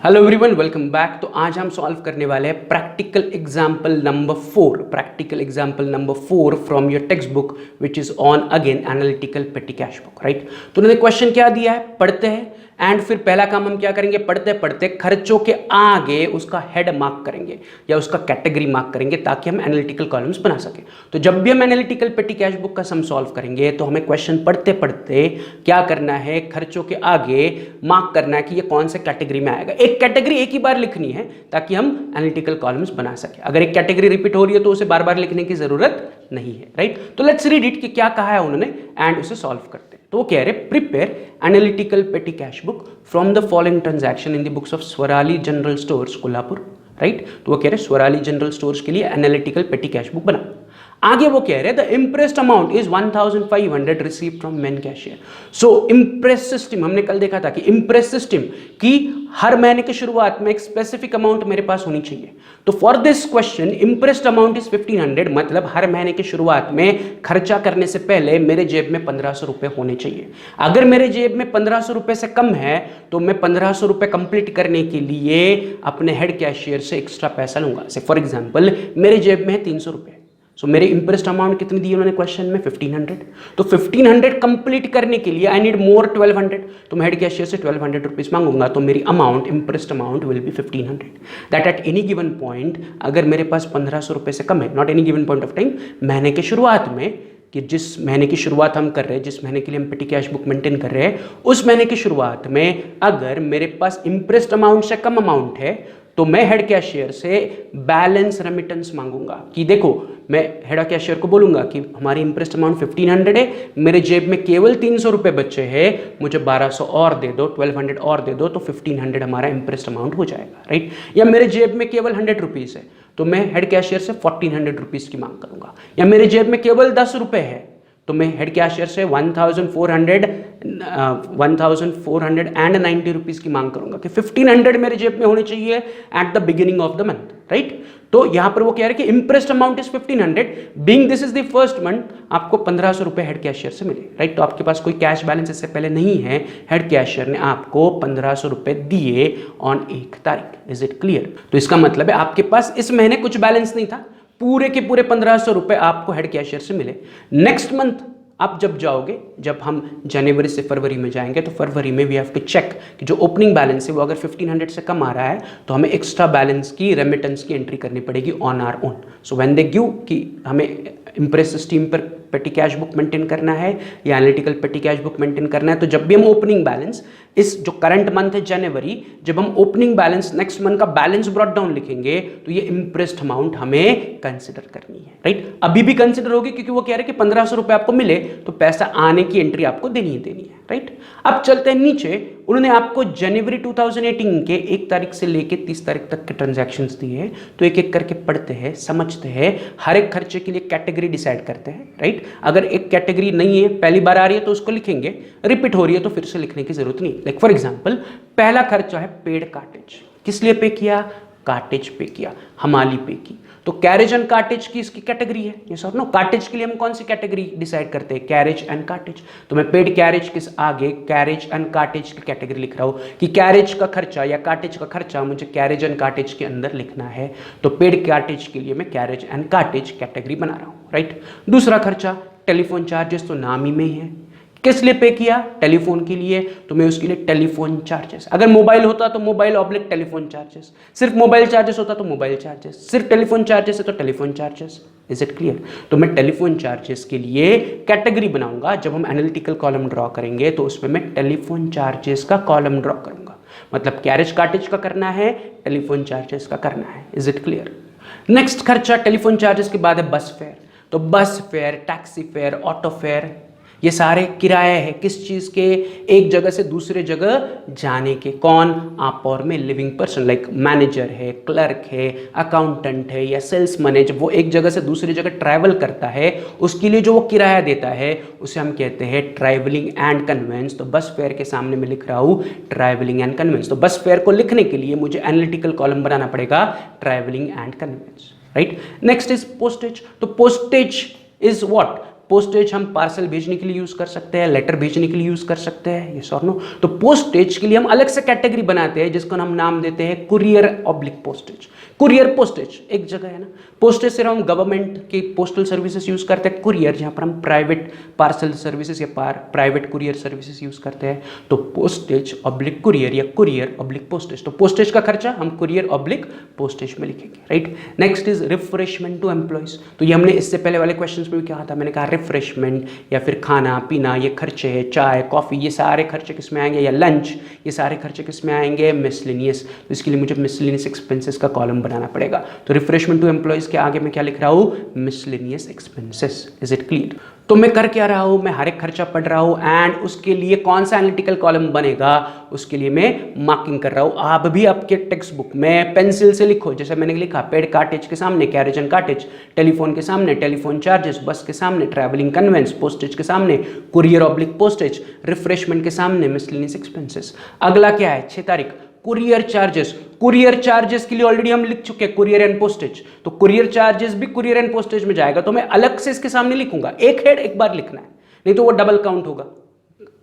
Hello everyone, welcome back. तो आज हम सॉल्व करने वाले हैं practical example number 4 from your text book which is on again analytical पेटी कैश बुक, राइट। तो उन्होंने क्वेश्चन क्या दिया है, पढ़ते हैं एंड फिर पहला काम हम क्या करेंगे, पढ़ते पढ़ते खर्चों के आगे उसका हेड मार्क करेंगे या उसका कैटेगरी मार्क करेंगे ताकि हम एनालिटिकल कॉलम्स बना सकें। तो जब भी हम एनालिटिकल पेटी कैश बुक का सम सॉल्व करेंगे तो हमें क्वेश्चन पढ़ते पढ़ते क्या करना है, खर्चों के आगे मार्क करना है कि ये कौन से कैटेगरी में आएगा। एक कैटेगरी एक ही बार लिखनी है ताकि हम एनालिटिकल कॉलम्स बना सके। अगर एक कैटेगरी रिपीट हो रही है तो उसे बार बार लिखने की जरूरत नहीं है, राइट। तो लेट्स रीड इट कि क्या कहा है उन्होंने एंड उसे सॉल्व करते हैं। तो वो कह रहे प्रिपेयर एनालिटिकल पेटी cash book from the following transaction in the books of Swarali general stores Kolhapur, right. तो वो कह रहे स्वराली जनरल स्टोर्स के लिए एनालिटिकल पेटी कैश बुक बना। आगे वो कह रहे the impressed amount is 1500 receive from main cashier. So Impress system हमने कल देखा था कि इंप्रेस सिस्टम की हर महीने की शुरुआत में एक स्पेसिफिक अमाउंट मेरे पास होनी चाहिए। तो for this question impressed amount is 1500, मतलब हर महीने की शुरुआत में खर्चा करने से पहले मेरे जेब में 1500 रुपए होने चाहिए। अगर मेरे जेब में 1500 रुपए से कम है तो मैं 1500 रुपए कंप्लीट करने के लिए अपने हेड कैशियर से एक्स्ट्रा पैसा लूंगा। से फॉर एग्जांपल मेरे जेब में है 300 रुपए, सो मेरे इंप्रेस्ड अमाउंट कितनी दी उन्होंने क्वेश्चन में 1500। तो 1500 कंप्लीट करने के लिए आई नीड मोर 1200, तो मैं हेड कैशियर से 1200 रुपीज मांगूंगा। तो मेरी amount impressed amount will be 1500। That at any given point अगर मेरे पास 1500 रुपए से कम है, not any given point of time, महीने के शुरुआत में, कि जिस महीने की शुरुआत हम कर रहे हैं, जिस महीने के लिए हम पेटी कैश बुक मेंटेन कर रहे हैं, उस महीने की शुरुआत में अगर मेरे पास इंप्रेस्ड अमाउंट से कम अमाउंट है तो मैं हेड कैशियर से बैलेंस रेमिटेंस मांगूंगा। कि देखो मैं हेड कैशियर को बोलूंगा कि हमारी इंप्रेस्ड अमाउंट 1500 है, मेरे जेब में केवल 300 रुपए बचे हैं, मुझे 1200 और दे दो, 1200 और दे दो, तो 1500 हमारा इंप्रेस्ड अमाउंट हो जाएगा, राइट। या मेरे जेब में केवल 100 रुपीज है तो मैं हेड कैशियर से 1400 रुपीज की मांग करूंगा। या मेरे जेब में केवल 10 रुपए है तो मैं हेड कैशियर से 1490 रुपीज की मांग करूंगा कि 1500 मेरे जेब में होने चाहिए at the beginning of the month, right. तो यहां पर वो कह रहे हैं कि impressed amount is 1500, being this is the first month, आपको 1500 रुपए हेड कैशियर से मिले, राइट। तो आपके पास कोई कैश बैलेंस इससे पहले नहीं है, हेड कैशियर ने आपको 1500 रुपए दिए ऑन 1 तारीख। Is it clear? तो इसका मतलब है आपके पास इस महीने कुछ बैलेंस नहीं था, पूरे के पूरे 1500 रुपए आपको हेड कैशियर से मिले। नेक्स्ट मंथ आप जब जाओगे, जब हम जनवरी से फरवरी में जाएंगे तो फरवरी में वी हैव टू चेक कि जो ओपनिंग बैलेंस है वो अगर 1500 से कम आ रहा है तो हमें एक्स्ट्रा बैलेंस की रेमिटेंस की एंट्री करनी पड़ेगी on our own. So when they give कि हमें इंप्रेस सिस्टम पर पेटी कैश बुक मेंटेन करना है या एनालिटिकल पेटी कैश बुक मेंटेन करना है, तो जब भी हम ओपनिंग बैलेंस, इस जो करंट मंथ है जनवरी, जब हम ओपनिंग बैलेंस नेक्स्ट मंथ का बैलेंस ब्रॉट डाउन लिखेंगे तो ये इंप्रेस्ड अमाउंट हमें कंसिडर करनी है, राइट। अभी भी कंसिडर होगी क्योंकि वो कह रहे हैं कि 1500 रुपए आपको मिले तो पैसा आने की एंट्री आपको देनी ही देनी है, राइट। अब चलते हैं नीचे। उन्होंने आपको जनवरी 2018 के 1 तारीख से लेके 30 तारीख तक के ट्रांजैक्शंस दिए हैं, तो एक एक करके पढ़ते हैं, समझते हैं, हर एक खर्चे के लिए कैटेगरी डिसाइड करते हैं, राइट। अगर एक कैटेगरी नहीं है, पहली बार आ रही है तो उसको लिखेंगे, रिपीट हो रही है तो फिर से लिखने की जरूरत नहीं। लाइक फॉर एग्जांपल पहला खर्चा है पेड कार्टेज। किस लिए पे किया? कार्टेज पे किया, हमाली पे की। तो कैरेज एंड कार्टेज की इसकी कैटेगरी है, ये सर नो। कार्टेज के लिए हम कौन सी कैटेगरी डिसाइड करते हैं? Carriage and cartridge. तो मैं पेड कैरेज किस आगे कैरेज एंड कार्टेज की कैटेगरी लिख रहा हूं कि कैरेज का खर्चा या कार्टेज का खर्चा मुझे कैरेज एंड कार्टेज के अंदर लिखना है, तो पेड कार्टेज के लिए मैं कैरेज एंड कार्टेज कैटेगरी बना रहा हूं, राइट। दूसरा खर्चा टेलीफोन चार्जेस, तो नाम ही में ही है। किस लिए पे किया? टेलीफोन के लिए, तो मैं उसके लिए टेलीफोन चार्जेस। अगर मोबाइल होता तो मोबाइल ऑब्लिक टेलीफोन चार्जेस, सिर्फ मोबाइल चार्जेस होता तो मोबाइल चार्जेस, सिर्फ टेलीफोन चार्जेस है तो telephone charges. Is it clear? तो मैं टेलीफोन चार्जेस के लिए कैटेगरी बनाऊंगा। जब हम एनालिटिकल कॉलम ड्रॉ करेंगे तो उसमें मैं टेलीफोन चार्जेस का कॉलम ड्रॉ करूंगा, मतलब कैरेज कार्टेज का करना है, टेलीफोन चार्जेस का करना है। Is it clear? नेक्स्ट खर्चा टेलीफोन चार्जेस के बाद है बस फेयर। तो bus fair, taxi fare, auto fare, ये सारे किराए हैं किस चीज के? एक जगह से दूसरे जगह जाने के। कौन? आप और मैं, लिविंग पर्सन, लाइक मैनेजर है, क्लर्क है, अकाउंटेंट है या सेल्समैन है, जब वो एक जगह से दूसरी जगह ट्रैवल करता है उसके लिए जो वो किराया देता है उसे हम कहते हैं ट्रैवलिंग एंड कन्वेंस। तो बस फेयर के सामने मैं लिख रहा हूं ट्रैवलिंग एंड कन्वेंस। तो बस फेयर को लिखने के लिए मुझे एनालिटिकल कॉलम बनाना पड़ेगा travelling and conveyance, right. Next is postage. तो पोस्टेज इज व्हाट? पोस्टेज हम पार्सल भेजने के लिए यूज कर सकते हैं, लेटर भेजने के लिए यूज कर सकते हैं, यस और नो। तो पोस्टेज के लिए हम अलग से कैटेगरी बनाते हैं जिसको हम नाम देते हैं courier oblique postage. Courier postage एक जगह है ना, पोस्टेज सिर्फ हम गवर्नमेंट की पोस्टल सर्विसेज यूज करते हैं, कुरियर जहां पर हम प्राइवेट पार्सल सर्विसेज या प्राइवेट कुरियर सर्विसेज यूज करते हैं। तो पोस्टेज ऑब्लिक कुरियर या कुरियर ऑब्लिक पोस्टेज। तो पोस्टेज का खर्चा हम कुरियर ऑब्लिक पोस्टेज में लिखेंगे, right. Next is refreshment to employees. तो ये हमने इससे पहले वाले क्वेश्चंस में भी कहा था, मैंने कहा रिफ्रेशमेंट या फिर खाना पीना, ये खर्चे है, चाय कॉफी, ये सारे खर्चे किस में आएंगे, या लंच, ये सारे खर्चे किस में आएंगे, मिसलेनियस। तो इसके लिए मुझे मिसलेनियस एक्सपेंसेस का कॉलम बनाना पड़ेगा। तो रिफ्रेशमेंट टू एम्प्लॉइज के आगे मैं क्या लिख रहा हूं, miscellaneous expenses. Is it clear? तो मैं कर क्या रहा हूं, मैं हर एक खर्चा पढ़ रहा हूं एंड उसके लिए कौन सा एनालिटिकल कॉलम बनेगा उसके लिए मैं मार्किंग कर रहा हूं। आप भी आपके टेक्स्ट बुक में पेंसिल से लिखो, जैसे मैंने लिखा पेड कार्टेज के सामने कैरेज एंड कार्टेज, टेलीफोन के सामने टेलीफोन चार्जेस, बस के सामने ट्रैवलिंग कन्वेंस, पोस्टेज के सामने कुरियर ऑब्लिक पोस्टेज, रिफ्रेशमेंट के सामने मिसलेनियस एक्सपेंसेस। अगला क्या है, 6 तारीख, कुरियर चार्जेस। कुरियर चार्जेस के लिए ऑलरेडी हम लिख चुके हैं कुरियर एंड पोस्टेज, तो कुरियर चार्जेस भी कुरियर एंड पोस्टेज में जाएगा। तो मैं अलग से इसके सामने लिखूंगा, एक हेड एक बार लिखना है, नहीं तो वो डबल काउंट होगा,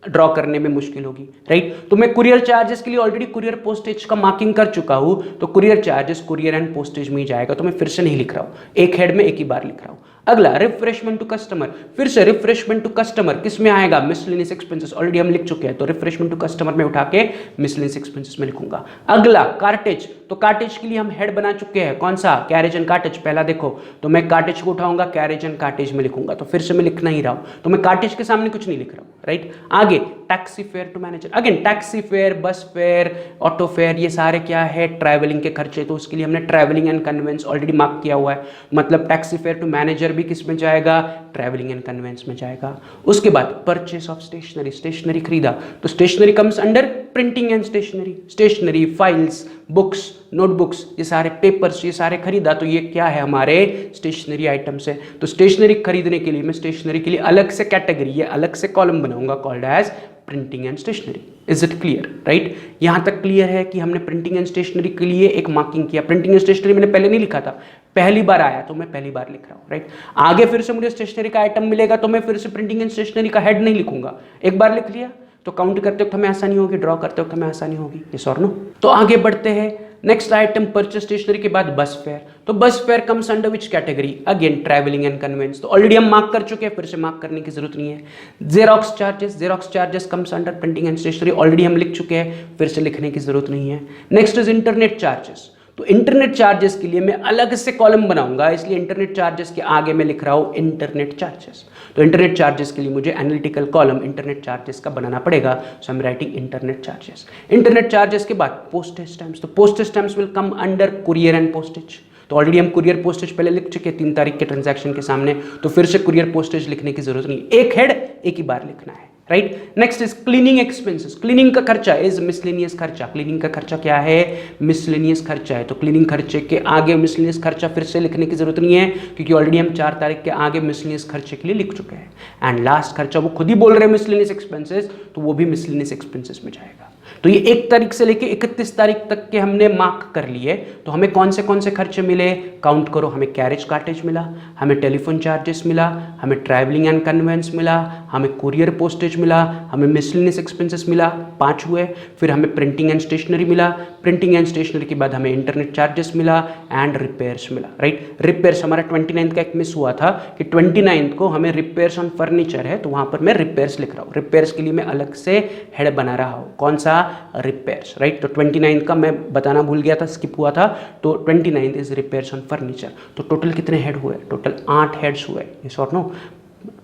ड्रॉ करने में मुश्किल होगी, राइट। तो मैं कुरियर चार्जेस के लिए ऑलरेडी कुरियर पोस्टेज का मार्किंग कर चुका हूं, तो courier charges courier and postage में ही जाएगा। तो मैं फिर से नहीं लिख रहा हूं, एक हेड में एक ही बार लिख रहा हूं। अगला रिफ्रेशमेंट टू कस्टमर, फिर से रिफ्रेशमेंट टू कस्टमर किस में आएगा, मिसलेनियस एक्सपेंसेस, ऑलरेडी हम लिख चुके हैं। तो रिफ्रेशमेंट टू कस्टमर में उठा के मिसलेनियस एक्सपेंसेस में लिखूंगा। अगला कार्टेज, तो कार्टेज के लिए हम हेड बना चुके हैं, कौन सा, कैरेज एंड कार्टेज। पहला देखो, तो मैं कार्टेज को उठाऊंगा, कैरेज एंड कार्टेज में लिखूंगा। तो फिर से मैं लिखना ही रहा हूं, तो मैं कार्टेज के सामने कुछ नहीं लिख रहा हूं, राइट। आगे taxi fare to manager, again taxi fare, bus fare, auto fare, ये सारे क्या है, ट्रैवलिंग के खर्चे। तो उसके लिए हमने travelling and conveyance already mark किया हुआ है, मतलब टैक्सी फेयर टू मैनेजर भी किस में जाएगा, ट्रैवलिंग एंड कन्वेंस में जाएगा। उसके बाद परचेस ऑफ स्टेशनरी, स्टेशनरी खरीदा, तो stationery comes under printing and stationery. Stationery, files, books, notebooks, ये सारे पेपर्स, ये सारे खरीदा, तो ये क्या है, हमारे स्टेशनरी आइटम्स है। तो स्टेशनरी खरीदने के लिए मैं स्टेशनरी के लिए अलग से कैटेगरी, ये अलग से कॉलम बनाऊंगा called as printing and stationery. Is it clear, right. यहां तक क्लियर है कि हमने प्रिंटिंग एंड स्टेशनरी के लिए एक मार्किंग किया। प्रिंटिंग एंड स्टेशनरी मैंने पहले नहीं लिखा था, पहली बार आया तो मैं पहली बार लिख रहा हूं, राइट। आगे फिर से मुझे स्टेशनरी का आइटम मिलेगा तो मैं फिर से प्रिंटिंग एंड स्टेशनरी का हेड नहीं लिखूंगा, एक बार लिख लिया तो काउंट करते वक्त हमें आसानी होगी, ड्रॉ करते वक्त हमें आसानी होगी, यस और नो। तो आगे बढ़ते हैं, नेक्स्ट आइटम परचेस स्टेशनरी के बाद बस फेयर। तो bus fare comes under which category, again travelling and conveyance. तो ऑलरेडी हम मार्क कर चुके हैं, फिर से मार्क करने की जरूरत नहीं है। Xerox charges, xerox charges comes under printing and stationery, already हम लिख चुके हैं, फिर से लिखने की जरूरत नहीं है। Next is internet charges. तो इंटरनेट चार्जेस के लिए मैं अलग से कॉलम बनाऊंगा, इसलिए इंटरनेट चार्जेस के आगे मैं लिख रहा हूं इंटरनेट चार्जेस। तो इंटरनेट चार्जेस के लिए मुझे एनालिटिकल कॉलम इंटरनेट चार्जेस का बनाना पड़ेगा, so I am writing internet charges. Internet charges के बाद पोस्टेज स्टैम्प्स, तो postage stamps will come under courier and postage. तो ऑलरेडी हम कुरियर पोस्टेज पहले लिख चुके हैं 3 तारीख के ट्रांजैक्शन के सामने, तो फिर से कुरियर पोस्टेज लिखने की जरूरत नहीं, एक हेड एक ही बार लिखना है, right. Next is cleaning expenses. Cleaning का खर्चा इज मिसलेनियस खर्चा। क्लीनिंग का खर्चा क्या है, मिसलेनियस खर्चा है। तो क्लीनिंग खर्चे के आगे मिसलेनियस खर्चा फिर से लिखने की जरूरत नहीं है, क्योंकि ऑलरेडी हम 4 तारीख के आगे मिसलेनियस खर्चे के लिए लिख चुके हैं। एंड लास्ट खर्चा वो खुद ही बोल रहे हैं मिसलेनियस एक्सपेंसेस, तो वो भी मिसलेनियस एक्सपेंसेस में जाएगा। तो ये 1 तारीख से लेके 31 तारीख तक के हमने मार्क कर लिए। तो हमें कौन से खर्चे मिले, काउंट करो। हमें कैरेज कार्टेज मिला, हमें टेलीफोन चार्जेस मिला, हमें ट्रैवलिंग एंड कन्वेंस मिला, हमें कुरियर पोस्टेज मिला, हमें मिसलेनियस एक्सपेंसेस मिला, 5 हुए। फिर हमें प्रिंटिंग एंड स्टेशनरी मिला, प्रिंटिंग एंड स्टेशनरी के बाद हमें इंटरनेट चार्जेस मिला एंड रिपेयर्स मिला, राइट। रिपेयर्स हमारा 29 का एक मिस हुआ था कि 29 को हमें रिपेयर्स ऑन फर्नीचर है, तो वहां पर मैं रिपेयर्स लिख रहा हूँ। रिपेयर्स के लिए मैं अलग से हेड बना रहा हूँ, कौन सा, रिपेयर्स, राइट। तो 29 का मैं बताना भूल गया था, स्किप हुआ था। तो 29 इज रिपेयर्स ऑन फर्नीचर। तो टोटल कितने हेड हुए, टोटल 8 हेड्स हुए, यस और नो।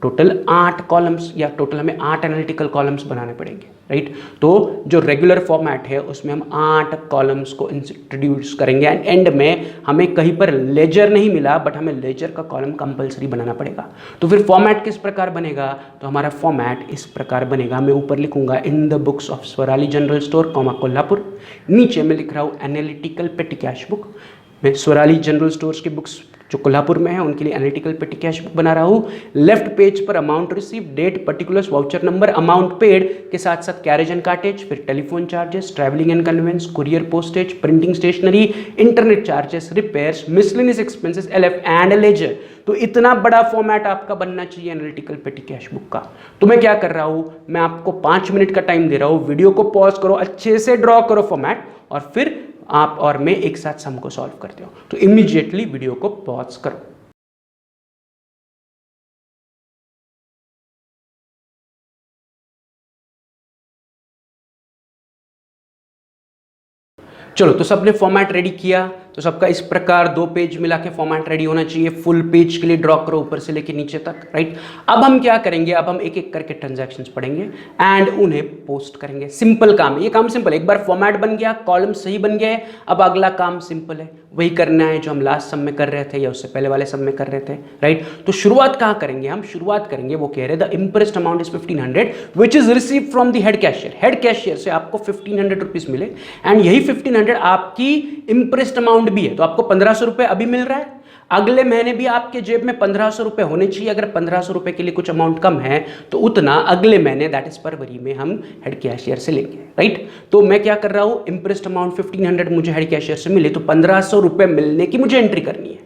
टोटल 8 कॉलम्स या टोटल हमें 8 एनालिटिकल कॉलम्स बनाने पड़ेंगे, राइट। तो जो रेगुलर फॉर्मेट है उसमें हम 8 कॉलम्स को इंट्रोड्यूस करेंगे एंड एंड में हमें कहीं पर लेजर नहीं मिला, बट हमें लेजर का कॉलम कंपलसरी बनाना पड़ेगा। तो फिर फॉर्मेट किस प्रकार बनेगा, तो हमारा फॉर्मेट इस प्रकार बनेगा। मैं ऊपर लिखूंगा in the books of Swarali general store Kolhapur, नीचे मैं लिख रहा हूँ एनालिटिकल पेटी कैश बुक। मैं स्वराली जनरल स्टोर्स की बुक्स जो कोल्हापुर में है उनके लिए एनालिटिकल पेटी कैश बुक बना रहा हूँ। लेफ्ट पेज पर amount receive, date, particulars, voucher number, amount paid के साथ साथ कैरेज एंड कार्टेज, फिर telephone charges, travelling and conveyance, courier postage, printing stationery, internet charges, repairs, miscellaneous expenses, LF and ledger. तो इतना बड़ा फॉर्मेट आपका बनना चाहिए एनालिटिकल पेटी कैश बुक का। तो मैं क्या कर रहा हूं, मैं आपको 5 मिनट का टाइम दे रहा हूं, वीडियो को पॉज करो, अच्छे से ड्रॉ करो फॉर्मेट, और फिर आप और मैं एक साथ सम को सॉल्व करते हो। तो इमीडिएटली वीडियो को पॉज करो। चलो, तो सबने फॉर्मेट रेडी किया, तो सबका इस प्रकार 2 पेज मिला के फॉर्मेट रेडी होना चाहिए। फुल पेज के लिए ड्रॉ करो ऊपर से लेके नीचे तक, राइट। अब हम क्या करेंगे, अब हम एक एक करके ट्रांजैक्शंस पढ़ेंगे एंड उन्हें पोस्ट करेंगे। सिंपल काम है, ये काम सिंपल है। एक बार फॉर्मेट बन गया, कॉलम सही बन गए, अब अगला काम सिंपल है, वही करना है जो हम लास्ट सम में कर रहे थे या उससे पहले वाले सम में कर रहे थे, राइट। तो शुरुआत कहाँ करेंगे हम, शुरुआत करेंगे, वो कह रहे the impressed amount is 1500 which is receive from the head cashier. Head cashier से आपको 1500 रुपीज मिले एंड यही 1500 आपकी इंप्रेस्ड अमाउंट भी है, तो आपको 1500 रुपए अभी मिल रहा है। अगले महीने भी आपके जेब में 1500 रुपए होने चाहिए। अगर 1500 रुपए के लिए कुछ अमाउंट कम है तो उतना अगले महीने, दैट इज फरवरी में, हम हेड कैशियर से लेंगे, राइट। तो मैं क्या कर रहा हूं, इंप्रेस्ड अमाउंट 1500 मुझे हेड कैशियर से मिले, तो 1500 रुपए मिलने की मुझे एंट्री करनी है।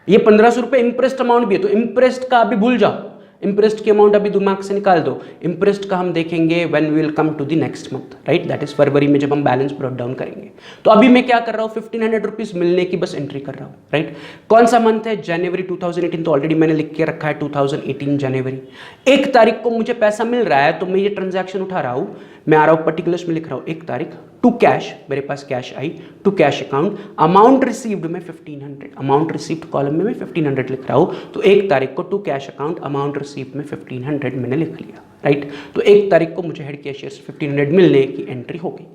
ये 1500 रुपए इंप्रेस्ड अमाउंट भी है, तो इंप्रेस्ड का अभी भूल जाओ, इंप्रेस्ड की अमाउंट अभी दिमाग से निकाल दो। इंप्रेस्ड का हम देखेंगे when we will come to the next month, right, that is फरवरी में जब हम बैलेंस ब्रॉट डाउन करेंगे। तो अभी मैं क्या कर रहा हूँ, 1500 रुपीज मिलने की बस एंट्री कर रहा हूँ, राइट। कौन सा मंथ है, जनवरी 2018, तो ऑलरेडी मैंने लिख के रखा है 2018 जनवरी। 1 तारीख को मुझे पैसा मिल रहा है, तो मैं ये ट्रांजैक्शन उठा रहा हूँ, मैं आ रहा हूँ पर्टिकुलर्स में लिख रहा हूँ 1 तारीख, टू कैश, मेरे पास कैश आई, to cash account, amount received में 1500, अमाउंट रिसीव्ड कॉलम में मैं 1500 लिख रहा हूँ। तो 1 तारीख को to cash account amount received में 1500 मैंने लिख लिया, राइट। तो 1 तारीख को मुझे हेड कैशियर से 1500 मिलने की एंट्री हो गई।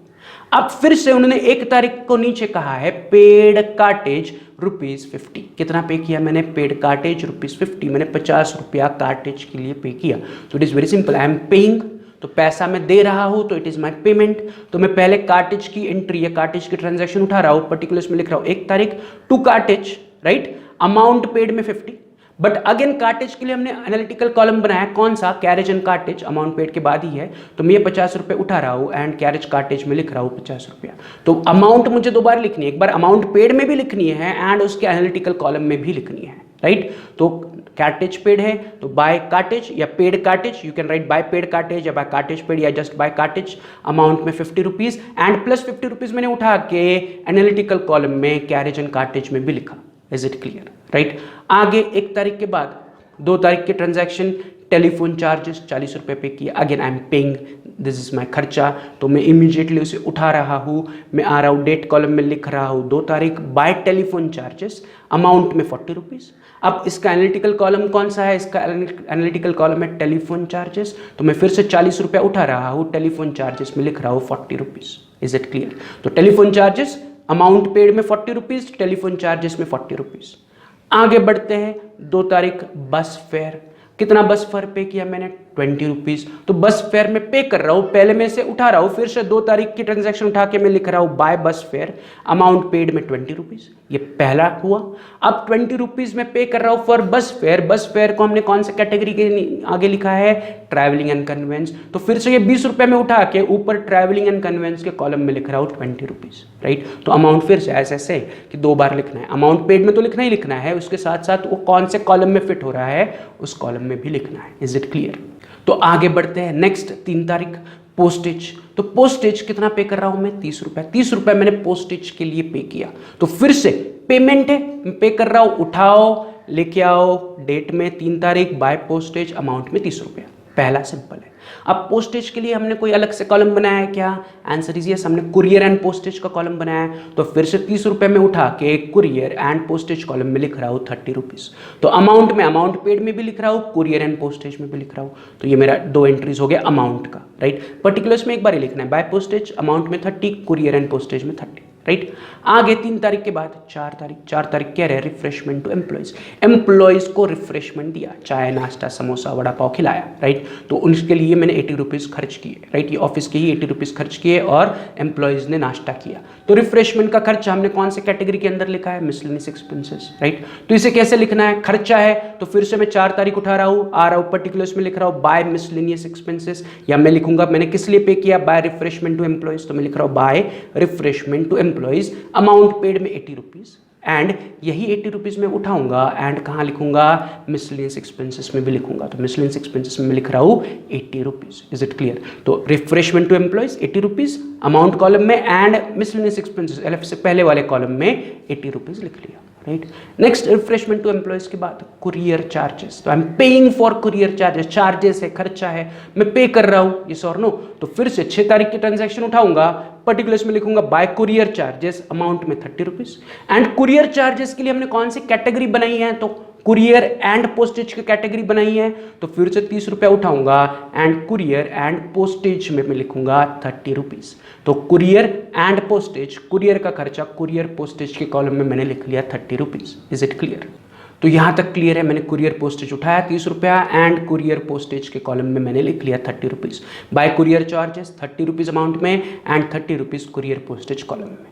अब फिर से उन्होंने 1 तारीख को नीचे कहा है पेड कार्टेज ₹50। कितना पे किया मैंने, पेड कार्टेज ₹50, मैंने 50 रुपया कार्टेज के लिए पे किया। तो it is very simple, I am paying, तो पैसा मैं दे रहा हूं, तो इट इज माय पेमेंट। तो मैं पहले कार्टेज की एंट्री या कार्टेज की ट्रांजैक्शन उठा रहा हूं, पर्टिकुलर्स में लिख रहा हूं 1 तारीख, to cartage, right, amount paid में 50। बट अगेन कार्टेज के लिए हमने एनालिटिकल कॉलम बनाया, कौन सा, carriage and cartridge, amount paid के बाद ही है। तो मैं ये 50 रुपये उठा रहा हूँ एंड कैरेज कार्टेज में लिख रहा हूँ 50 रुपया। तो अमाउंट मुझे 2 बार लिखनी है, एक बार अमाउंट पेड में भी लिखनी है एंड उसके एनालिटिकल कॉलम में भी लिखनी है, राइट। तो कार्टेज पेड है तो बाय कार्टेज या paid cartage, you can write by paid cartage या बाय कार्टेज पेड या जस्ट बाय कार्टेज, अमाउंट में 50 रुपीज एंड प्लस 50 रुपीज मैंने उठा के एनालिटिकल कॉलम में कैरेज एंड कार्टेज में भी लिखा। Is it clear, right. आगे 1 तारीख के बाद 2 तारीख के ट्रांजैक्शन, टेलीफोन चार्जेस 40 रुपये पे किया, again I am paying, this is my खर्चा, तो मैं इमीडिएटली उसे उठा रहा हूँ। मैं आ रहा हूँ डेट कॉलम में लिख रहा हूँ 2 तारीख, बाय टेलीफोन चार्जेस, अमाउंट में 40 रुपीज़। अब इसका एनालिटिकल कॉलम कौन सा है, इसका एनालिटिकल कॉलम है टेलीफोन चार्जेस, तो मैं फिर से 40 रुपया उठा रहा हूँ, टेलीफोन चार्जेस में लिख रहा हूँ 40 रुपीज़। Is it clear. तो टेलीफोन चार्जेस, अमाउंट पेड में 40 रुपीज़, टेलीफोन चार्जेस में 40 रुपीज़। आगे बढ़ते हैं, 2 तारीख बस फेयर, कितना बस फेयर पे किया मैंने, 20 रुपीज़। तो बस फेयर में पे कर रहा हूँ, पहले मैं से उठा रहा हूँ, फिर से 2 तारीख की ट्रांजैक्शन उठा के मैं लिख रहा हूँ बाय बस फेयर, अमाउंट पेड में 20 रुपीज़, ये पहला हुआ। अब 20 रुपीज़ में पे कर रहा हूँ फॉर बस फेयर, बस फेयर को हमने कौन सा कैटेगरी के आगे लिखा है, ट्रैवलिंग एंड कन्वेंस, तो फिर से ये 20 रुपये में उठा के ऊपर ट्रैवलिंग एंड कन्वेंस के कॉलम में लिख रहा हूँ 20 रुपीज़, राइट। तो अमाउंट फिर से ऐसे कि 2 बार लिखना है, अमाउंट पेड में तो लिखना ही लिखना है, उसके साथ साथ वो कौन से कॉलम में फिट हो रहा है उस कॉलम में भी लिखना है। Is it clear. तो आगे बढ़ते हैं, नेक्स्ट 3 तारीख पोस्टेज, तो पोस्टेज कितना पे कर रहा हूं मैं, 30 रुपये, 30 रुपये मैंने पोस्टेज के लिए पे किया। तो फिर से पेमेंट है, पे कर रहा हूं, उठाओ लेके आओ, डेट में 3 तारीख, बाय पोस्टेज, अमाउंट में 30 रुपये, पहला सिंपल है। अब पोस्टेज के लिए हमने कोई अलग से कॉलम बनाया है क्या, आंसर इज यस, हमने कुरियर एंड पोस्टेज का कॉलम बनाया है। तो फिर से 30 रुपये में उठा के कुरियर एंड पोस्टेज कॉलम में लिख रहा हूँ 30 रुपीज़। तो अमाउंट में, अमाउंट पेड में भी लिख रहा हूँ, कुरियर एंड पोस्टेज में भी लिख रहा हूँ। तो ये मेरा 2 एंट्रीज हो गया अमाउंट का, राइट। पर्टिकुलर्स में एक बार ही लिखना है, बाय पोस्टेज अमाउंट में 30, कुरियर एंड पोस्टेज में 30। राइट। आगे 3 तारीख के बाद 4 तारीख क्या है, रिफ्रेशमेंट टू एम्प्लॉयज। एम्प्लॉयज को रिफ्रेशमेंट दिया, चाय नाश्ता समोसा वड़ा पाव खिलाया, राइट। तो उनके लिए मैंने 80 रुपीज़ खर्च किए, राइट। ये ऑफिस के ही 80 रुपीज़ खर्च किए और एम्प्लॉयज ने नाश्ता किया। तो रिफ्रेशमेंट का खर्चा हमने कौन से कैटेगरी के अंदर लिखा है, मिसलेनियस एक्सपेंसेस, राइट। तो इसे कैसे लिखना है, खर्चा है तो फिर से मैं 4 तारीख उठा रहा हूँ पर्टिकुलर्स में लिख रहा हूँ बाय मिसलेनियस एक्सपेंसेस, या मैं लिखूंगा मैंने किस लिए पे किया, बाय रिफ्रेशमेंट टू एम्प्लॉयज, तो मैं लिख रहा हूँ by refreshment to employees, amount paid में 80 रुपीज़। एंड यही 80 रुपीज़ में उठाऊंगा एंड कहाँ लिखूंगा, मिसलेनियस एक्सपेंसेस में भी लिखूंगा। तो मिसलेनियस एक्सपेंसेस में लिख रहा हूँ 80 रुपीज़। Is it clear. तो refreshment to employees 80 rupees amount column में एंड मिसलेनियस एक्सपेंसेस एलएफ से पहले वाले कॉलम में 80 रुपीज़ लिख लिया, right. Next refreshment to employees के बाद कुरियर चार्जेस। तो I am paying for courier charges, charges है, खर्चा है, मैं पे कर रहा हूँ, ये और नो। तो फिर से 6 तारीख की ट्रांजैक्शन उठाऊंगा, पर्टिकुलर्स में लिखूंगा बाय कुरियर चार्जेस, अमाउंट में 30 रुपीज़। एंड कुरियर चार्जेस के लिए हमने कौन सी कैटेगरी बनाई है, तो कुरियर एंड पोस्टेज की कैटेगरी बनाई है। तो फिर से 30 रुपया उठाऊंगा एंड कुरियर एंड पोस्टेज में मैं लिखूंगा 30 रुपीज़। तो कुरियर एंड पोस्टेज, कुरियर का खर्चा कुरियर पोस्टेज के कॉलम में मैंने लिख लिया 30 रुपीज़। Is it clear. तो यहाँ तक क्लियर है, मैंने कुरियर पोस्टेज उठाया 30 रुपया एंड कुरियर पोस्टेज के कॉलम में मैंने लिख लिया 30 rupees. By courier charges 30 rupees amount में and 30 rupees courier postage column में।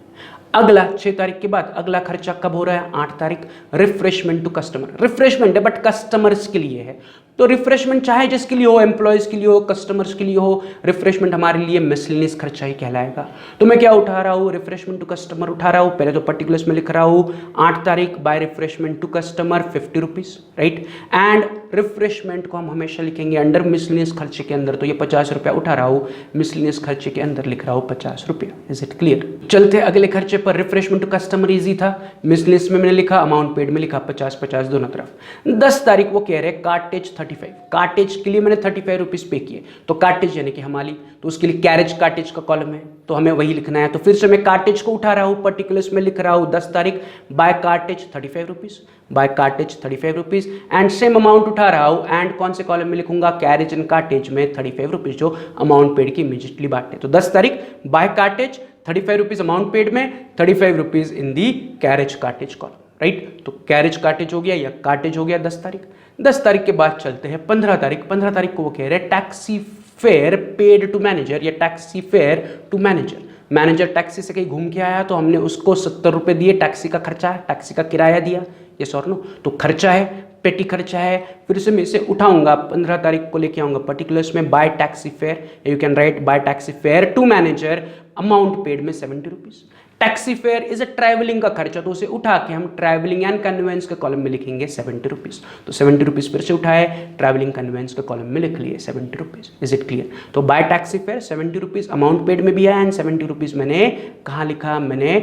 अगला 6 तारीख के बाद अगला खर्चा कब हो रहा है, 8 तारीख, रिफ्रेशमेंट टू कस्टमर। रिफ्रेशमेंट है बट कस्टमर्स के लिए है, तो रिफ्रेशमेंट चाहे जिसके लिए हो, एम्प्लॉयज के लिए हो, कस्टमर्स के लिए हो, रिफ्रेशमेंट हमारे लिए मिसलेनियस खर्चा ही कहलाएगा। तो मैं क्या उठा रहा हूँ, रिफ्रेशमेंट टू कस्टमर उठा रहा हूँ। पहले तो पर्टिकुलर्स में लिख रहा हूँ 8 तारीख by refreshment to customer 50 rupees, right. And refreshment को हम हमेशा लिखेंगे अंडर मिसलेनियस खर्चे के अंदर, तो ये 50 रुपया उठा रहा हूँ, मिसलेनियस खर्चे के अंदर लिख रहा हूँ 50 रुपया। Is it clear. चलते अगले खर्चे पर। रिफ्रेशमेंट टू कस्टमर इजी था, मिसलेनियस में मैंने लिखा, अमाउंट पेड में लिखा 50-50 दोनों तरफ। 10 तारीख वो कह रहे हैं कार्टेज 35, कार्टेज के लिए मैंने 35 रुपीज़ पे किए। तो कार्टेज यानी कि हमारी, तो उसके लिए कैरेज कार्टेज का कॉलम है, तो हमें वही लिखना है। तो फिर से मैं कार्टेज को उठा रहा हूँ, पर्टिकुलर्स में लिख रहा हूँ 10 तारीख by cartage 35 rupees, by cartage 35 rupees and same amount उठा रहा हूँ एंड कौन से कॉलम में लिखूंगा, कैरेज एंड कार्टेज में 35 रुपीज़, जो अमाउंट पेड की इमीडिएटली बात है। तो 10 तारीख by cartage 35 rupees amount paid में, 35 rupees in the carriage cartage column, right. तो कैरेज कार्टेज हो गया या कार्टेज हो गया 10 तारीख। 10 तारीख के बाद चलते हैं 15 तारीख। 15 तारीख को वो कह रहे हैं taxi fare paid to manager या taxi fare to manager. Manager taxi से कहीं घूम के आया तो हमने उसको 70 रुपये दिए, टैक्सी का खर्चा है, टैक्सी का किराया दिया, ये और नो। तो खर्चा है, पेटी खर्चा है। फिर से मैं इसे उठाऊंगा, 15 तारीख को लेके आऊंगा पर्टिकुलर्स में by taxi fare, you can write by taxi fare to manager, amount paid में 70 rupees. Taxi fare is a travelling का खर्चा, तो उसे उठा के हम ट्रैवलिंग एंड कन्वेंस के कॉलम में लिखेंगे 70 रुपीज़। तो 70 रुपीज़ फिर से उठाए, ट्रैवलिंग कन्वेंस के कॉलम में लिख लिए 70 रुपीज़। Is it clear. तो by taxi fare 70 rupees amount paid में भी है एंड 70 रुपीज़ मैंने कहाँ लिखा, मैंने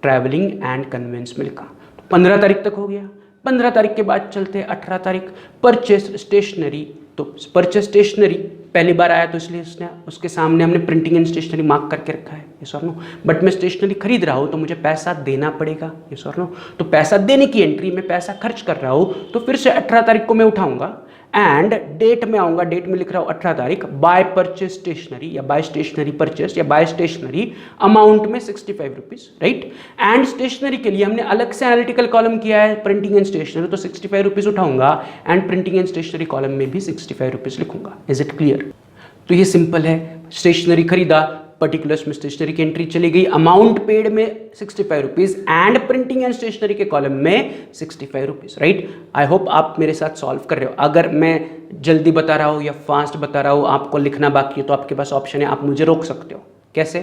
ट्रैवलिंग एंड कन्वेंस में लिखा। तो 15 तारीख तक हो गया। 15 तारीख के बाद चलते हैं 18 तारीख, परचेस स्टेशनरी। तो परचेस स्टेशनरी पहली बार आया तो इसलिए उसके सामने हमने प्रिंटिंग एंड स्टेशनरी मार्क करके रखा है, ये और नो। बट मैं स्टेशनरी खरीद रहा हूँ तो मुझे पैसा देना पड़ेगा, ये और नो। तो पैसा देने की एंट्री में पैसा खर्च कर रहा हूँ, तो फिर से 18 तारीख को मैं उठाऊंगा एंड डेट में आऊंगा, डेट में लिख रहा हूँ 18 तारीख बाय परचेस स्टेशनरी या बाय स्टेशनरी परचेस या बाय स्टेशनरी, अमाउंट में 65 रुपीज़, राइट। एंड स्टेशनरी के लिए हमने अलग से एनालिटिकल कॉलम किया है प्रिंटिंग एंड स्टेशनरी, तो 65 रुपीज़ उठाऊंगा and printing and stationery column में भी 65 रुपीज़ लिखूंगा। Is it clear. तो ये सिंपल है, स्टेशनरी खरीदा, पर्टिकुलर्स में स्टेशनरी की एंट्री चली गई, अमाउंट पेड में 65 rupees and printing and stationery के कॉलम में 65 रुपीज़, राइट। आई होप आप मेरे साथ सॉल्व कर रहे हो। अगर मैं जल्दी बता रहा हूँ या फास्ट बता रहा हूँ, आपको लिखना बाकी है, तो आपके पास ऑप्शन है, आप मुझे रोक सकते हो। कैसे?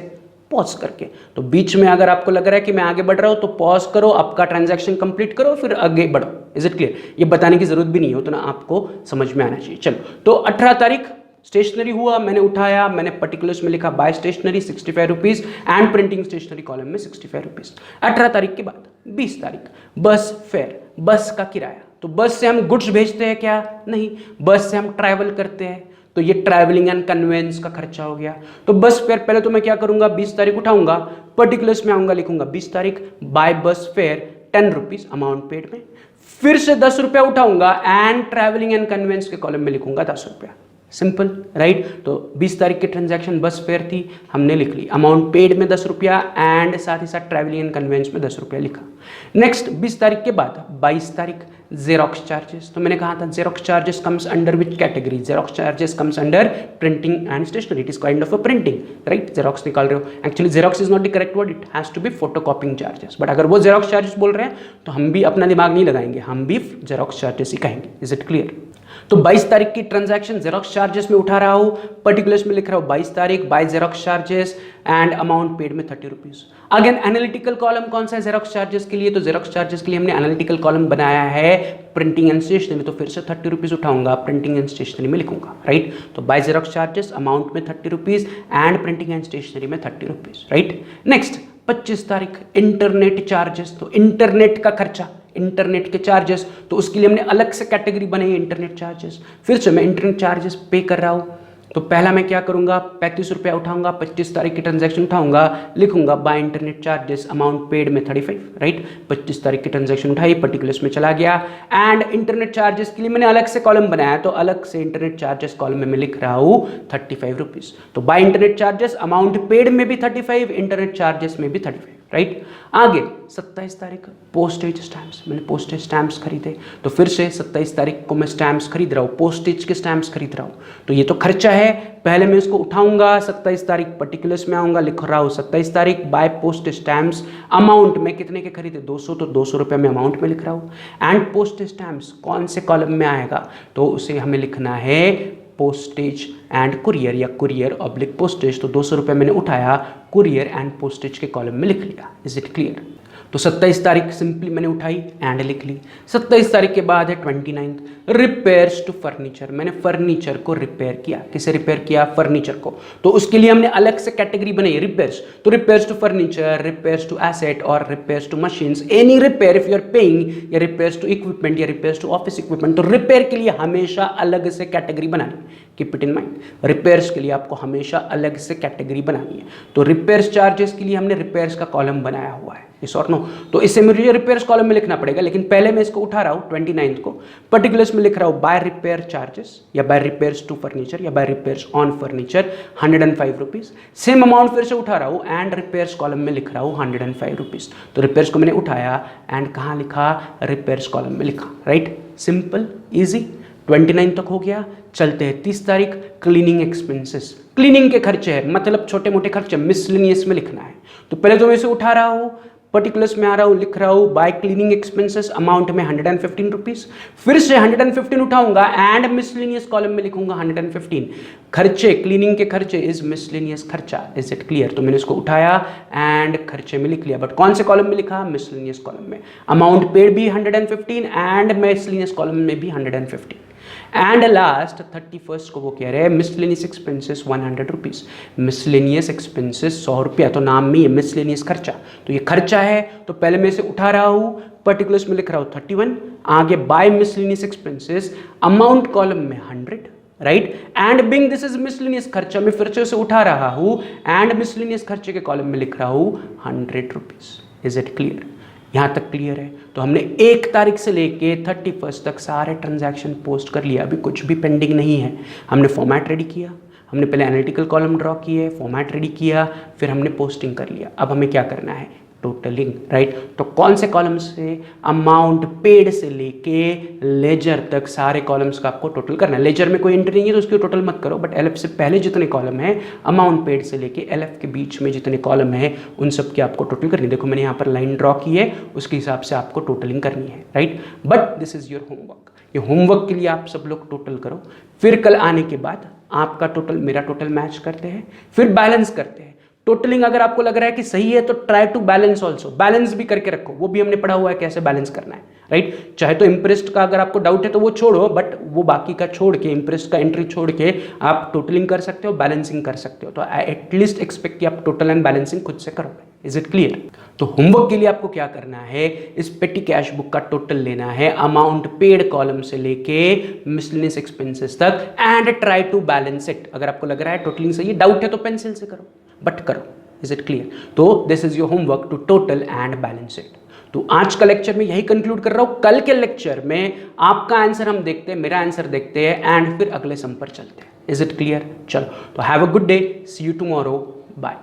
पॉज करके। तो बीच में अगर आपको लग रहा है कि मैं आगे बढ़ रहा हूँ तो पॉज करो, आपका ट्रांजैक्शन कंप्लीट करो, फिर आगे बढ़ो। Is it clear. ये बताने की जरूरत भी नहीं हो, तो ना आपको समझ में आना चाहिए। चलो, तो 18 तारीख स्टेशनरी हुआ, मैंने उठाया, मैंने पर्टिकुलर्स में लिखा by stationery 65 rupees and printing stationery column में 65 रुपीज़। 18 तारीख के बाद 20 तारीख बस फेयर, बस का किराया। तो बस से हम गुड्स भेजते हैं क्या? नहीं, बस से हम ट्रैवल करते हैं, तो ये ट्रैवलिंग एंड कन्वेंस का खर्चा हो गया। तो बस फेयर पहले तो मैं क्या करूंगा, 20 तारीख उठाऊंगा, पर्टिकुलर्स में आऊंगा, लिखूंगा 20 तारीख बाय बस फेयर 10 रुपीज़ अमाउंट पेड में। फिर से 10 रुपया उठाऊंगा एंड ट्रैवलिंग एंड कन्वेंस के कॉलम में लिखूंगा 10 रुपया। Simple, right. तो 20 तारीख की ट्रांजैक्शन बस फेयर थी, हमने लिख ली। अमाउंट पेड में 10 रुपया एंड साथ ही साथ ट्रैवलिंग एंड कन्वेंस में 10 रुपया लिखा। नेक्स्ट 20 तारीख के बाद 22 तारीख जेरोक्स चार्जेस। तो मैंने कहा था xerox charges comes under which category? Xerox charges comes under printing and stationery. It is kind of a printing, right. Xerox निकाल रहे हो, actually xerox is not the correct word, it has to be photocopying charges. But अगर वो xerox charges बोल रहे हैं तो हम भी अपना दिमाग नहीं लगाएंगे, हम भी जेरोक्स चार्जेस ही कहेंगे। Is it clear? तो 22 तारीख की ट्रांजैक्शन जेरोक्स चार्जेस में उठा रहा हूं, पर्टिकुलर्स में लिख रहा हूं 22 तारीख by xerox charges and amount paid में 30 रुपीज। अगेन एनालिटिकल कॉलम कौन सा है जेरोक्स चार्जेस के लिए? तो जेरोक्स चार्जेस के लिए हमने एनालिटिकल कॉलम बनाया है प्रिंटिंग एंड स्टेशनरी, तो फिर से 30 रुपीज उठाऊंगा, प्रिंटिंग एंड स्टेशनरी में लिखूंगा, राइट। तो बाय जेरोक्स चार्जेस अमाउंट में 30 rupees and printing and stationery में 30 रुपीज, राइट। नेक्स्ट 25 तारीख इंटरनेट चार्जेस। तो इंटरनेट का खर्चा, इंटरनेट के चार्जेस, तो उसके लिए हमने अलग से कैटेगरी बनाई है इंटरनेट चार्जेस। फिर से मैं इंटरनेट चार्जेस पे कर रहा हूँ, तो पहला मैं क्या करूंगा 35 रुपया उठाऊंगा, 25 तारीख की ट्रांजैक्शन उठाऊंगा, लिखूंगा by internet charges amount paid में 35, राइट। 25 तारीख की ट्रांजैक्शन उठाई, पर्टिकुलर्स में चला गया एंड इंटरनेट चार्जेस के लिए मैंने अलग से कॉलम बनाया, तो अलग से इंटरनेट चार्जेस कॉलम में मैं लिख रहा हूँ 35 रुपीज। तो by internet charges amount paid में भी 35, इंटरनेट चार्जेस में भी 35, राइट। आगे 27 तारीख पोस्टेज स्टैम्प्स, मैंने पोस्टेज स्टैम्प्स खरीदे, तो फिर से 27 तारीख को मैं स्टैम्प्स खरीद रहा हूँ, पोस्टेज के स्टैम्प्स खरीद रहा हूँ, तो ये तो खर्चा है, पहले मैं इसको उठाऊंगा। 27 तारीख पर्टिकुलर्स में आऊंगा, लिख रहा हूँ 27 तारीख बाय पोस्टेज स्टैम्प्स अमाउंट में कितने के खरीदे 200, तो 200 रुपये में अमाउंट में लिख रहा हूँ। एंड पोस्टेज स्टैम्प्स कौन से कॉलम में आएगा? तो उसे हमें लिखना है पोस्टेज एंड कुरियर या कुरियर ऑब्लिक पोस्टेज। तो 200 रुपये मैंने उठाया, कुरियर एंड पोस्टेज के कॉलम में लिख लिया। Is it clear? तो 27 तारीख सिंपली मैंने उठाई एंड लिख ली। 27 तारीख के बाद है 29 रिपेयर्स टू फर्नीचर। मैंने फर्नीचर को रिपेयर किया। किसे रिपेयर किया? फर्नीचर को। तो उसके लिए हमने अलग से कैटेगरी बनाई रिपेयर्स। तो repairs to furniture, repairs to asset और repairs to machines, any repair if you are paying, या रिपेयर्स टू इक्विपमेंट या रिपेयर्स टू ऑफिस इक्विपमेंट। तो रिपेयर के लिए हमेशा अलग से कैटेगरी बनानी, keep it in mind. Repairs के लिए आपको हमेशा अलग से कैटेगरी बनानी है। तो रिपेयर्स चार्जेस के लिए हमने रिपेयर्स का कॉलम बनाया हुआ है, इस और नो। तो इसे मुझे रिपेयर्स कॉलम में लिखना पड़ेगा, लेकिन पहले मैं इसको उठा रहा हूँ 29 को, पर्टिकुलर्स में लिख रहा हूँ बाय रिपेयर चार्जेस या बाय रिपेयर्स टू फर्नीचर या by repairs on furniture 105 rupees. Same amount फिर से उठा रहा हूँ एंड रिपेयर्स कॉलम में लिख रहा हूँ 105 रुपीज। तो रिपेयर्स को मैंने उठाया एंड कहाँ लिखा? रिपेयर्स कॉलम में लिखा, राइट। Simple easy. 29 तक हो गया। चलते हैं 30 तारीख क्लीनिंग एक्सपेंसेस। क्लीनिंग के खर्चे हैं, मतलब छोटे मोटे खर्चे, मिसलेनियस में लिखना है। तो पहले तो मैं इसे उठा रहा हूँ, पर्टिकुलर्स में आ रहा हूँ, लिख रहा हूँ बाय क्लीनिंग एक्सपेंसेस अमाउंट में 115 रुपीज। फिर से 115 उठाऊंगा एंड मिसलेनियस कॉलम में लिखूंगा 115। खर्चे, क्लीनिंग के खर्चे इज मिसलेनियस खर्चा। Is it clear? तो मैंने इसको उठाया एंड खर्चे में लिख लिया, बट कौन से कॉलम में लिखा? मिसलेनियस कॉलम में। अमाउंट पेड भी 115 एंड मिसलेनियस कॉलम में भी 115। एंड लास्ट 31 को वो कह रहे हैं miscellaneous expenses 100 rupees. Miscellaneous expenses 100 रुपया, तो नाम में ये मिसलेनियस खर्चा, तो ये खर्चा है। तो पहले मैं इसे उठा रहा हूँ, पर्टिकुलर्स में लिख रहा हूँ 31, आगे by miscellaneous expenses amount column में 100, right. And being this is miscellaneous खर्चा, मैं फिर से उसे उठा रहा हूँ एंड मिसलेनियस खर्चे के कॉलम में लिख रहा हूँ 100 रुपीज। Is it clear? यहाँ तक क्लियर है? तो हमने 1 तारीख से लेके 31 तक सारे ट्रांजैक्शन पोस्ट कर लिया, अभी कुछ भी पेंडिंग नहीं है। हमने फॉर्मेट रेडी किया, हमने पहले एनालिटिकल कॉलम ड्रॉ किए, फॉर्मेट रेडी किया, फिर हमने पोस्टिंग कर लिया। अब हमें क्या करना है? Totalling, right. तो कौन से कॉलम से? अमाउंट पेड से लेके लेजर तक सारे कॉलम्स का आपको टोटल करना है। लेजर में कोई एंट्री नहीं है तो उसकी टोटल मत करो, बट एलएफ से पहले जितने कॉलम है, अमाउंट पेड से लेके एलएफ के बीच में जितने कॉलम है, उन सब की आपको टोटल करनी है। देखो मैंने यहाँ पर लाइन ड्रॉ की है, उसके हिसाब से आपको टोटलिंग करनी है, right. But this is your homework. ये होमवर्क के लिए आप सब लोग टोटल करो, फिर कल आने के बाद आपका टोटल मेरा टोटल मैच करते हैं, फिर बैलेंस करते हैं। टोटलिंग अगर आपको लग रहा है कि सही है तो try to balance also, balance भी करके रखो, वो भी हमने पढ़ा हुआ है कैसे बैलेंस करना है, राइट। चाहे तो इम्प्रेस्ड का अगर आपको डाउट है तो वो छोड़ो, बट वो बाकी का छोड़ के, इम्प्रेस्ड का एंट्री छोड़ के आप टोटलिंग कर सकते हो, बैलेंसिंग कर सकते हो। तो एटलीस्ट एक्सपेक्ट कि आप टोटल एंड बैलेंसिंग खुद से करोगे। Is it clear? तो होमवर्क के लिए आपको क्या करना है? इस पेटी कैश बुक का टोटल लेना है, अमाउंट पेड कॉलम से लेके मिसलेनियस एक्सपेंसेस तक, and try to balance it. अगर आपको लग रहा है टोटलिंग सही है, डाउट है तो पेंसिल से करो, बट करो। Is it clear? तो this is your homework to total and balance it. तो आज का लेक्चर में यही कंक्लूड कर रहा हूं। कल के लेक्चर में आपका आंसर हम देखते हैं, मेरा आंसर देखते हैं, एंड फिर अगले सम पर चलते हैं। Is it clear? चलो, तो have a good day, see you tomorrow, bye.